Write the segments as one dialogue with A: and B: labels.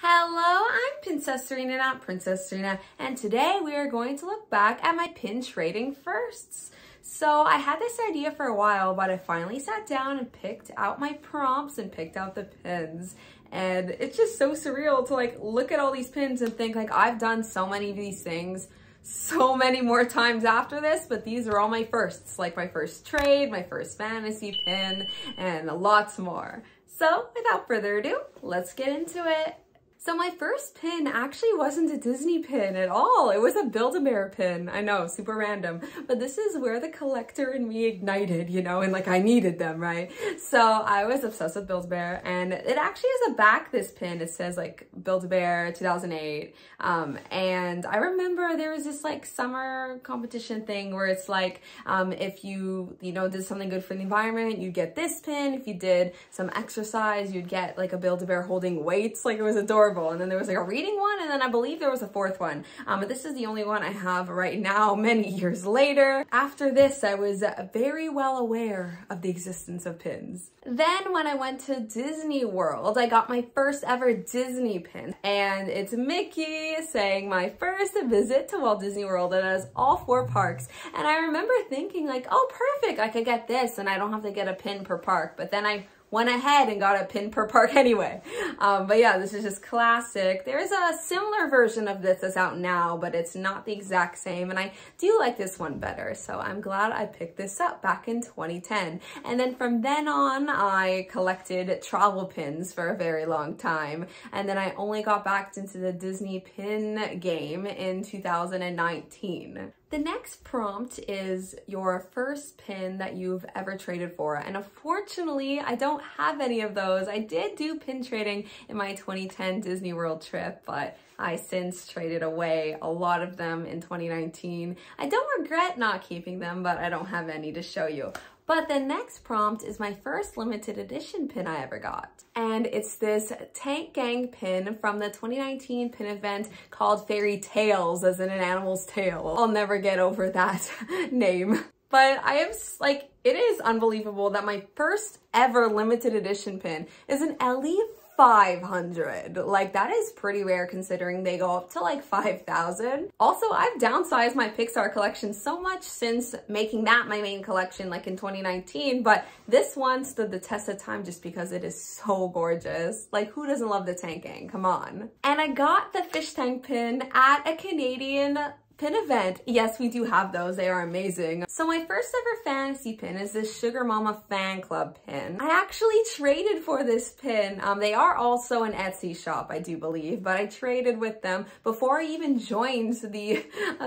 A: Hello, I'm Princess Serena, not Princess Serena, and today we are going to look back at my pin trading firsts. So I had this idea for a while, but I finally sat down and picked out my prompts and picked out the pins. And it's just so surreal to look at all these pins and think I've done so many of these things so many more times after this, but these are all my firsts, like my first trade, my first fantasy pin, and lots more. So without further ado, let's get into it. So my first pin actually wasn't a Disney pin at all. It was a Build-A-Bear pin. I know, super random, but this is where the collector in me ignited, you know, and I needed them, right? So I was obsessed with Build-A-Bear, and it actually has a back, this pin. It says Build-A-Bear 2008. And I remember there was this summer competition thing where it's if you did something good for the environment, you'd get this pin. If you did some exercise, you'd get a Build-A-Bear holding weights. It was adorable. And then there was a reading one, and then I believe there was a fourth one. But this is the only one I have right now, many years later. After this, I was very well aware of the existence of pins. Then when I went to Disney World, I got my first ever Disney pin. And it's Mickey saying my first visit to Walt Disney World, and it has all 4 parks. And I remember thinking oh, perfect, I could get this and I don't have to get a pin per park. But then I went ahead and got a pin per park anyway. But yeah, this is just classic. There's a similar version of this that's out now, but it's not the exact same. And I do like this one better. So I'm glad I picked this up back in 2010. And then from then on, I collected travel pins for a very long time. And then I only got back into the Disney pin game in 2019. The next prompt is your first pin that you've ever traded for. And unfortunately, I don't have any of those. I did do pin trading in my 2010 Disney World trip, but I since traded away a lot of them in 2019. I don't regret not keeping them, but I don't have any to show you. But the next prompt is my first limited edition pin I ever got. And it's this Tank Gang pin from the 2019 pin event called Fairy Tales, as in an animal's tail. I'll never get over that name. But I am it is unbelievable that my first ever limited edition pin is an Ellie 500. That is pretty rare considering they go up to 5,000. Also, I've downsized my Pixar collection so much since making that my main collection in 2019, but this one stood the test of time just because it is so gorgeous. Who doesn't love the Tank Gang? Come on. And I got the fish tank pin at a Canadian pin event. Yes, we do have those. They are amazing. So my first ever fantasy pin is this Sugar Mama Fan Club pin. I actually traded for this pin. They are also an Etsy shop, I do believe, but I traded with them before I even joined the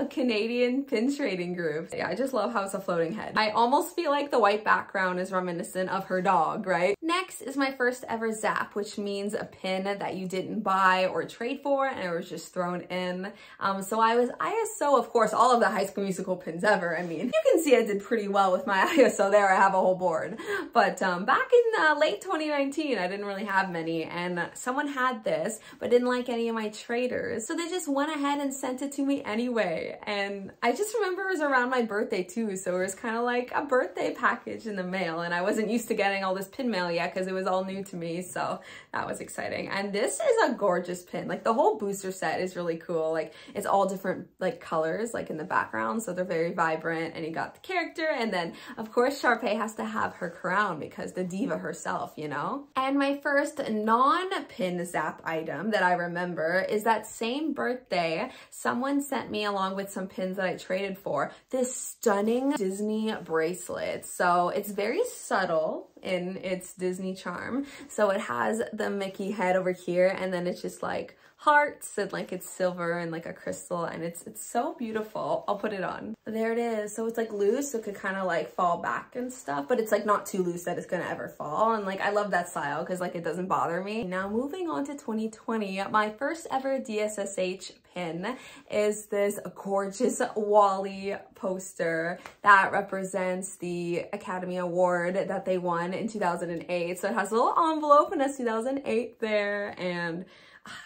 A: Canadian pin trading group. Yeah, I just love how it's a floating head. I almost feel like the white background is reminiscent of her dog, right? Next is my first ever Zap, which means a pin that you didn't buy or trade for and it was just thrown in. So I was ISO, of course, all of the High School Musical pins ever. I mean, you can see I did pretty well with my ISO there. I have a whole board. But back in late 2019, I didn't really have many, and someone had this, but didn't like any of my traders. So they just went ahead and sent it to me anyway. And I just remember it was around my birthday too, so it was kind of like a birthday package in the mail, and I wasn't used to getting all this pin mail yet because it was all new to me, so that was exciting. And this is a gorgeous pin. The whole booster set is really cool. It's all different colors in the background, so they're very vibrant, and you got the character, and then of course Sharpay has to have her crown because the diva herself, you know. And my first non-pin Zap item that I remember is that same birthday someone sent me, along with some pins that I traded for, this stunning Disney bracelet. So it's very subtle in its Disney charm. So it has the Mickey head over here, and then it's just hearts, and it's silver and a crystal, and it's so beautiful. I'll put it on. There it is. So it's loose, so it could kind of fall back and stuff, but it's not too loose that it's gonna ever fall. And I love that style because it doesn't bother me. Now moving on to 2020, my first ever DSSH pin is this gorgeous WALL-E poster that represents the Academy Award that they won in 2008. So it has a little envelope and a 2008 there, and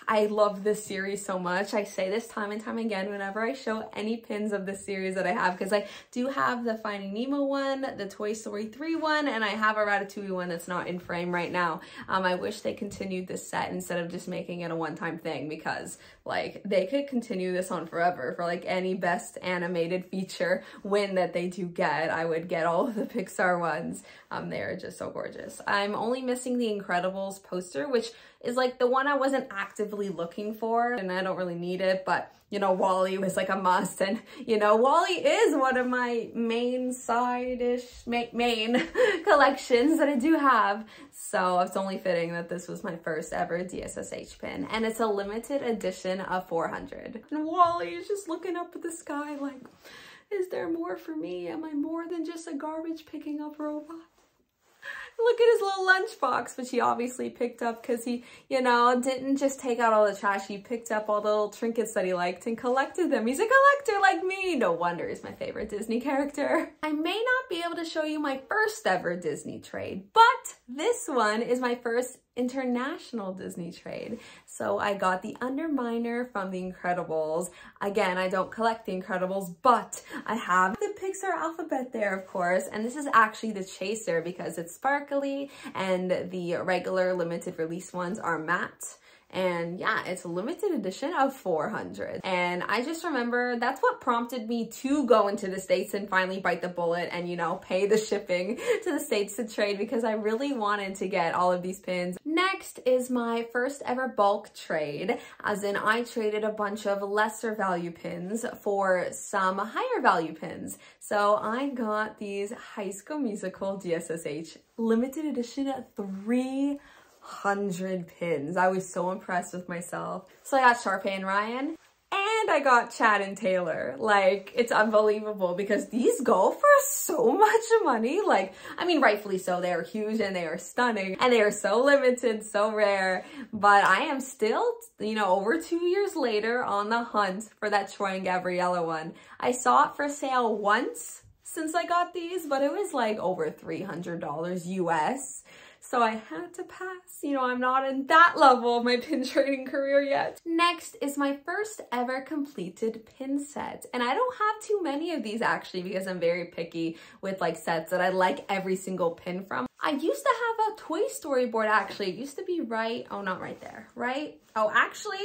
A: I love this series so much. I say this time and time again whenever I show any pins of this series that I have, because I do have the Finding Nemo one, the Toy Story 3 one, and I have a Ratatouille one that's not in frame right now. I wish they continued this set instead of just making it a one-time thing, because like they could continue this on forever for like any best animated feature win that they do get. I would get all of the Pixar ones. They're just so gorgeous. I'm only missing the Incredibles poster, which is like the one I wasn't actively looking for, and I don't really need it, but you know, WALL-E was like a must, and you know, WALL-E is one of my main main collections that I do have, so it's only fitting that this was my first ever DSSH pin, and it's a limited edition of 400. And WALL-E is just looking up at the sky like, is there more for me? Am I more than just a garbage picking up robot? Look at his little lunchbox, which he obviously picked up because he, you know, didn't just take out all the trash. He picked up all the little trinkets that he liked and collected them. He's a collector like me. No wonder he's my favorite Disney character. I may not be able to show you my first ever Disney trade, but this one is my first international Disney trade. So I got the Underminer from The Incredibles. Again, I don't collect The Incredibles, but I have the Pixar alphabet there, of course, and this is actually the chaser because it's sparkly and the regular limited release ones are matte. And yeah, it's a limited edition of 400. And I just remember that's what prompted me to go into the States and finally bite the bullet and, you know, pay the shipping to the States to trade, because I really wanted to get all of these pins. Next is my first ever bulk trade, as in I traded a bunch of lesser value pins for some higher value pins. So I got these High School Musical DSSH limited edition 300 pins. I was so impressed with myself. So I got Sharpay and Ryan, and I got Chad and Taylor. Like, it's unbelievable because these go for so much money. Like, I mean, rightfully so. They are huge and they are stunning and they are so limited, so rare. But I am still, you know, over 2 years later on the hunt for that Troy and Gabriella one. I saw it for sale once since I got these, but it was like over $300 US. So I had to pass. You know, I'm not in that level of my pin trading career yet. Next is my first ever completed pin set. And I don't have too many of these actually, because I'm very picky with like sets that I like every single pin from. I used to have a Toy Story board actually. It used to be right, oh, not right there, right? Oh, actually,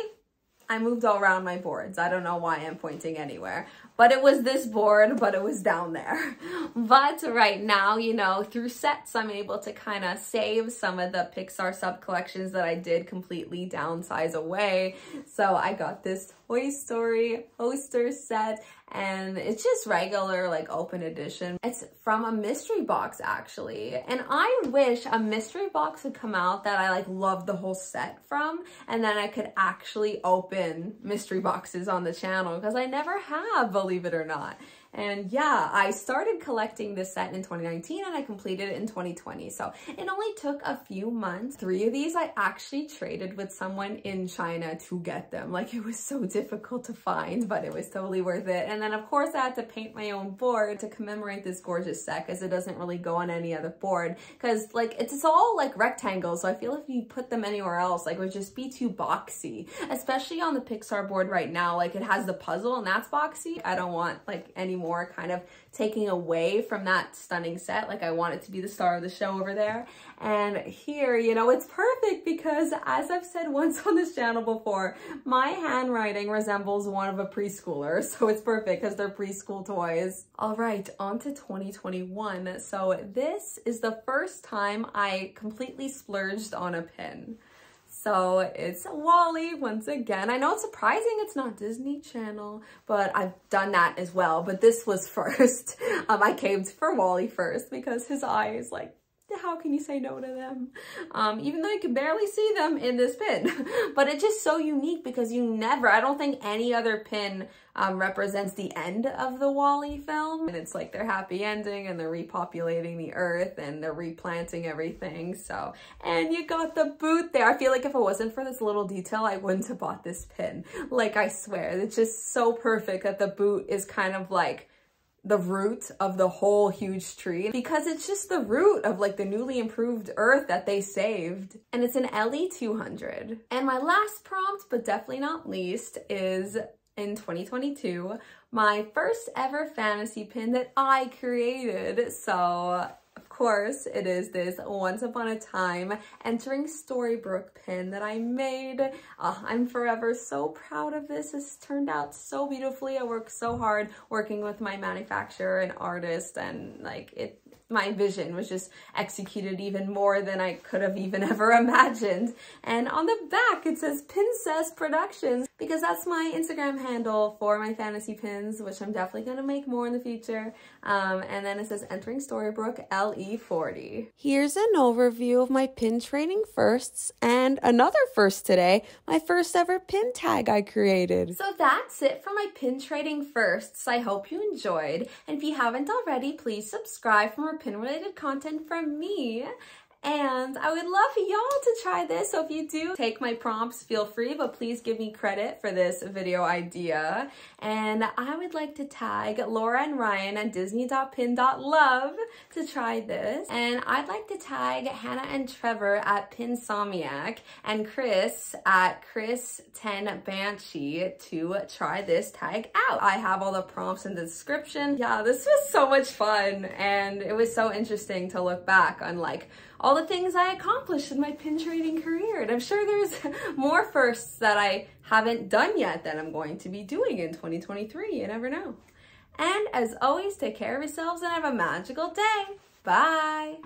A: I moved all around my boards. I don't know why I'm pointing anywhere, but it was this board, but it was down there. But right now, you know, through sets, I'm able to kind of save some of the Pixar sub collections that I did completely downsize away. So I got this Toy Story poster set, and it's just regular like open edition. It's from a mystery box actually, and I wish a mystery box would come out that I like love the whole set from, and then I could actually open mystery boxes on the channel, because I never have, believe it or not. And yeah, I started collecting this set in 2019 and I completed it in 2020. So it only took a few months. 3 of these I actually traded with someone in China to get them. Like, it was so difficult to find, but it was totally worth it. And then of course I had to paint my own board to commemorate this gorgeous set, because it doesn't really go on any other board. Because like it's all like rectangles. So I feel if you put them anywhere else, like it would just be too boxy. Especially on the Pixar board right now, like it has the puzzle and that's boxy. I don't want like any more kind of taking away from that stunning set. Like, I want it to be the star of the show over there. And here, you know, it's perfect because, as I've said once on this channel before, my handwriting resembles one of a preschooler, so it's perfect because they're preschool toys. All right, on to 2021. So this is the first time I completely splurged on a pin. So it's WALL-E once again. I know it's surprising it's not Disney Channel, but I've done that as well. But this was first. I came for WALL-E first because his eyes, like, how can you say no to them? Even though you can barely see them in this pin. But it's just so unique because you never, I don't think any other pin represents the end of the WALL-E film. And it's like their happy ending and they're repopulating the earth and they're replanting everything. So, and you got the boot there. I feel like if it wasn't for this little detail, I wouldn't have bought this pin. Like, I swear, it's just so perfect that the boot is kind of like the root of the whole huge tree because it's just the root of like the newly improved earth that they saved. And it's an LE200. And my last prompt, but definitely not least, is in 2022, my first ever fantasy pin that I created. So of course, it is this Once Upon a Time Entering Storybrooke pin that I made. I'm forever so proud of this. This turned out so beautifully. I worked so hard working with my manufacturer and artist, and like my vision was just executed even more than I could have even ever imagined. And on the back, it says Pincess Productions because that's my Instagram handle for my fantasy pins, which I'm definitely going to make more in the future. And then it says Entering Storybrooke LE40. Here's an overview of my pin trading firsts and another first today, my first ever pin tag I created. So that's it for my pin trading firsts. I hope you enjoyed. And if you haven't already, please subscribe for more pin related content from me. And I would love y'all to try this. So if you do take my prompts, feel free, but please give me credit for this video idea. And I would like to tag Laura and Ryan at disney.pin.love to try this. And I'd like to tag Hannah and Trevor at Pinsomniac and Chris at Chris10Banshee to try this tag out. I have all the prompts in the description. Yeah, this was so much fun. And it was so interesting to look back on like all the things I accomplished in my pin trading career. And I'm sure there's more firsts that I haven't done yet that I'm going to be doing in 2023. You never know. And as always, take care of yourselves and have a magical day. Bye.